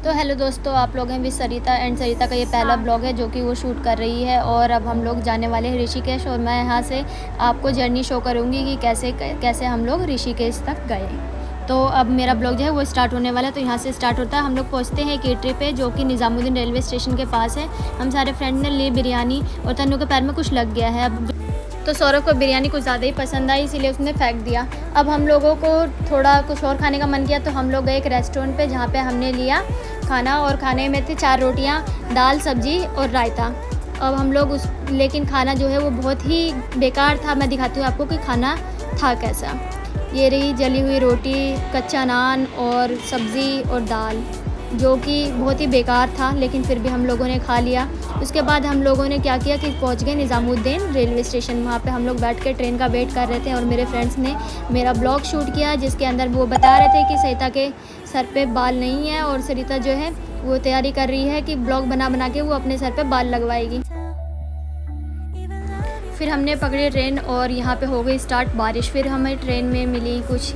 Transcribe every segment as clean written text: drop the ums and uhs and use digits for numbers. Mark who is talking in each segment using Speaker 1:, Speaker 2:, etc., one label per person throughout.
Speaker 1: तो हेलो दोस्तों, आप लोग हैं विद सरिता एंड सरिता का ये पहला ब्लॉग है जो कि वो शूट कर रही है। और अब हम लोग जाने वाले हैं ऋषिकेश और मैं यहाँ से आपको जर्नी शो करूँगी कि कैसे कैसे हम लोग ऋषिकेश तक गए। तो अब मेरा ब्लॉग जो है वो स्टार्ट होने वाला है। तो यहाँ से स्टार्ट होता है। हम लोग पहुँचते हैं केटरी पे जो कि निज़ामुद्दीन रेलवे स्टेशन के पास है। हम सारे फ्रेंड ने ली बिरयानी और तन्नू के पैर में कुछ लग गया है। अब तो सौरभ को बिरयानी कुछ ज़्यादा ही पसंद आई, इसीलिए उसने फेंक दिया। अब हम लोगों को थोड़ा कुछ और खाने का मन किया तो हम लोग गए एक रेस्टोरेंट पे जहाँ पे हमने लिया खाना। और खाने में थे 4 रोटियाँ, दाल, सब्जी और रायता। अब हम लोग लेकिन खाना जो है वो बहुत ही बेकार था। मैं दिखाती हूँ आपको कि खाना था कैसा। ये रही जली हुई रोटी, कच्चा नान और सब्ज़ी और दाल, जो कि बहुत ही बेकार था, लेकिन फिर भी हम लोगों ने खा लिया। उसके बाद हम लोगों ने क्या किया कि पहुंच गए निज़ामुद्दीन रेलवे स्टेशन। वहाँ पे हम लोग बैठ के ट्रेन का वेट कर रहे थे और मेरे फ्रेंड्स ने मेरा ब्लॉग शूट किया जिसके अंदर वो बता रहे थे कि सरिता के सर पे बाल नहीं है और सरिता जो है वो तैयारी कर रही है कि ब्लॉग बना बना के वो अपने सर पे बाल लगवाएगी। फिर हमने पकड़ी ट्रेन और यहाँ पे हो गई स्टार्ट बारिश। फिर हमें ट्रेन में मिली कुछ,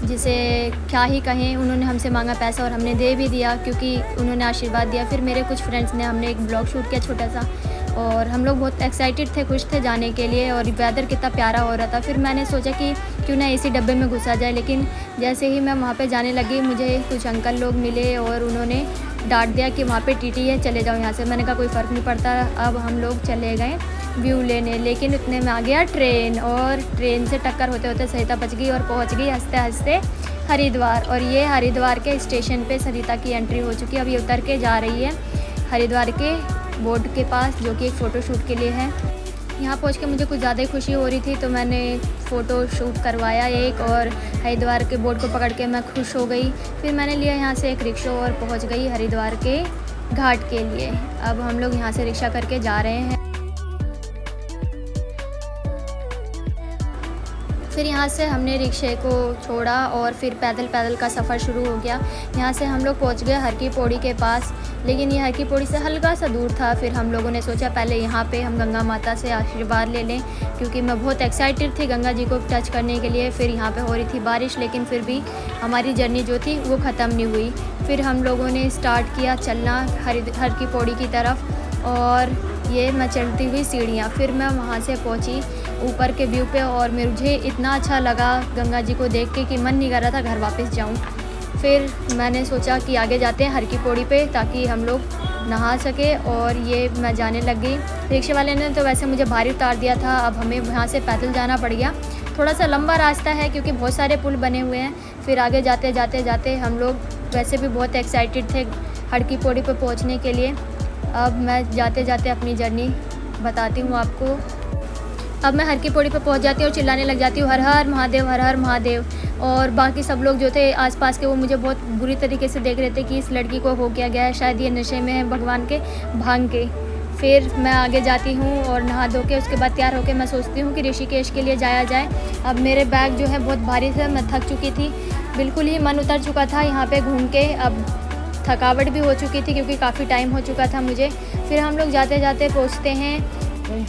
Speaker 1: जिसे क्या ही कहें, उन्होंने हमसे मांगा पैसा और हमने दे भी दिया क्योंकि उन्होंने आशीर्वाद दिया। फिर मेरे कुछ फ्रेंड्स ने हमने एक ब्लॉग शूट किया छोटा सा और हम लोग बहुत एक्साइटेड थे, खुश थे जाने के लिए। और वेदर कितना प्यारा हो रहा था। फिर मैंने सोचा कि क्यों ना इसी डब्बे में घुसा जाए, लेकिन जैसे ही मैं वहाँ पे जाने लगी मुझे कुछ अंकल लोग मिले और उन्होंने डांट दिया कि वहाँ पे टीटी है, चले जाओ यहाँ से। मैंने कहा कोई फ़र्क नहीं पड़ता। अब हम लोग चले गए व्यू लेने, लेकिन उतने में आ गया ट्रेन और ट्रेन से टक्कर होते होते सरिता बच गई और पहुँच गई हंसते हंसते हरिद्वार। और ये हरिद्वार के स्टेशन पे सरिता की एंट्री हो चुकी है। अब ये उतर के जा रही है हरिद्वार के बोर्ड के पास जो कि एक फ़ोटो शूट के लिए है। यहाँ पहुँच के मुझे कुछ ज़्यादा ही खुशी हो रही थी तो मैंने फ़ोटो शूट करवाया एक, और हरिद्वार के बोर्ड को पकड़ के मैं खुश हो गई। फिर मैंने लिया यहाँ से एक रिक्शा और पहुँच गई हरिद्वार के घाट के लिए। अब हम लोग यहाँ से रिक्शा करके जा रहे हैं। फिर यहाँ से हमने रिक्शे को छोड़ा और फिर पैदल पैदल का सफ़र शुरू हो गया। यहाँ से हम लोग पहुँच गए हर की पौड़ी के पास, लेकिन ये हर की पौड़ी से हल्का सा दूर था। फिर हम लोगों ने सोचा पहले यहाँ पे हम गंगा माता से आशीर्वाद ले लें, क्योंकि मैं बहुत एक्साइटेड थी गंगा जी को टच करने के लिए। फिर यहाँ पे हो रही थी बारिश, लेकिन फिर भी हमारी जर्नी जो थी वो ख़त्म नहीं हुई। फिर हम लोगों ने स्टार्ट किया चलना हर की पौड़ी की तरफ और ये मैं चलती हुई सीढ़ियाँ। फिर मैं वहाँ से पहुँची ऊपर के व्यू पे और मुझे इतना अच्छा लगा गंगा जी को देख के कि मन नहीं कर रहा था घर वापस जाऊँ। फिर मैंने सोचा कि आगे जाते हैं हर की पौड़ी पे ताकि हम लोग नहा सके, और ये मैं जाने लग गई। रिक्शे वाले ने तो वैसे मुझे भारी उतार दिया था। अब हमें यहाँ से पैदल जाना पड़ गया। थोड़ा सा लंबा रास्ता है क्योंकि बहुत सारे पुल बने हुए हैं। फिर आगे जाते जाते जाते हम लोग वैसे भी बहुत एक्साइटेड थे हर की पौड़ी पर पहुँचने के लिए। अब मैं जाते जाते अपनी जर्नी बताती हूँ आपको। अब मैं हर की पौड़ी पे पहुँच जाती हूँ और चिल्लाने लग जाती हूँ हर हर महादेव, हर हर महादेव। और बाकी सब लोग जो थे आसपास के वो मुझे बहुत बुरी तरीके से देख रहे थे कि इस लड़की को हो क्या गया है, शायद ये नशे में है भगवान के भांग के। फिर मैं आगे जाती हूँ और नहा धो के उसके बाद तैयार होकर मैं सोचती हूँ कि ऋषिकेश के लिए जाया जाए। अब मेरे बैग जो है बहुत भारी थे, मैं थक चुकी थी, बिल्कुल ही मन उतर चुका था यहाँ पर घूम के। अब थकावट भी हो चुकी थी क्योंकि काफ़ी टाइम हो चुका था मुझे। फिर हम लोग जाते जाते पहुँचते हैं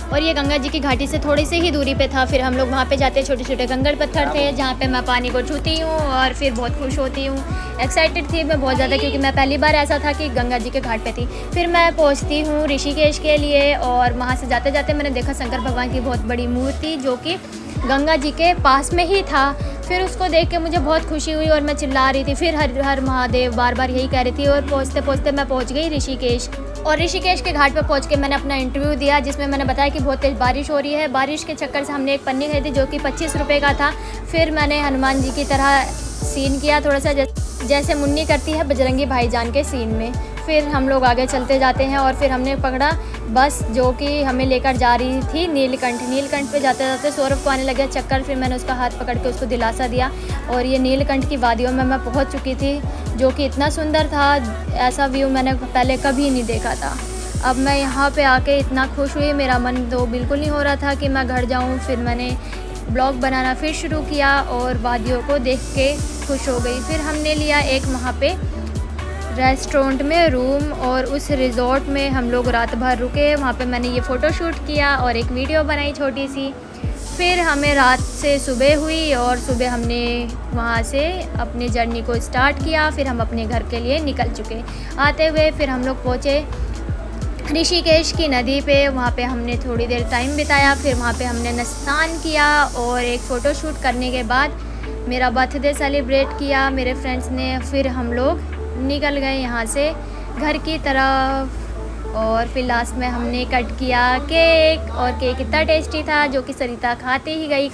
Speaker 1: और ये गंगा जी की घाटी से थोड़ी सी ही दूरी पे था। फिर हम लोग वहाँ पे जाते छोटे छोटे कंकड़ पत्थर थे जहाँ पे मैं पानी को छूती हूँ और फिर बहुत खुश होती हूँ। एक्साइटेड थी मैं बहुत ज़्यादा क्योंकि मैं पहली बार ऐसा था कि गंगा जी के घाट पे थी। फिर मैं पहुँचती हूँ ऋषिकेश के लिए और वहाँ से जाते जाते मैंने देखा शंकर भगवान की बहुत बड़ी मूर्ति जो कि गंगा जी के पास में ही था। फिर उसको देख के मुझे बहुत खुशी हुई और मैं चिल्ला रही थी फिर हर हर महादेव बार बार यही कह रही थी। और पहुँचते पहुँचते मैं पहुँच गई ऋषिकेश और ऋषिकेश के घाट पर पहुँच के मैंने अपना इंटरव्यू दिया जिसमें मैंने बताया कि बहुत तेज़ बारिश हो रही है। बारिश के चक्कर से हमने एक पन्नी खरीदी जो कि 25 रुपये का था। फिर मैंने हनुमान जी की तरह सीन किया थोड़ा सा, जैसे मुन्नी करती है बजरंगी भाईजान के सीन में। फिर हम लोग आगे चलते जाते हैं और फिर हमने पकड़ा बस जो कि हमें लेकर जा रही थी नीलकंठ पे जाते जाते सौरभ को आने लगा चक्कर। फिर मैंने उसका हाथ पकड़ के उसको दिलासा दिया और ये नीलकंठ की वादियों में मैं पहुंच चुकी थी जो कि इतना सुंदर था, ऐसा व्यू मैंने पहले कभी नहीं देखा था। अब मैं यहाँ पे आके इतना खुश हुई, मेरा मन तो बिल्कुल नहीं हो रहा था कि मैं घर जाऊँ। फिर मैंने ब्लॉग बनाना फिर शुरू किया और वादियों को देख के खुश हो गई। फिर हमने लिया एक वहाँ पे रेस्टोरेंट में रूम और उस रिज़ॉर्ट में हम लोग रात भर रुके। वहाँ पे मैंने ये फ़ोटो शूट किया और एक वीडियो बनाई छोटी सी। फिर हमें रात से सुबह हुई और सुबह हमने वहाँ से अपनी जर्नी को स्टार्ट किया। फिर हम अपने घर के लिए निकल चुके। आते हुए फिर हम लोग पहुँचे ऋषिकेश की नदी पे। वहाँ पे हमने थोड़ी देर टाइम बिताया। फिर वहाँ पे हमने स्नान किया और एक फ़ोटो शूट करने के बाद मेरा बर्थडे सेलिब्रेट किया मेरे फ्रेंड्स ने। फिर हम लोग निकल गए यहाँ से घर की तरफ। और फिर लास्ट में हमने कट किया केक, और केक इतना टेस्टी था जो कि सरिता खाती ही गई।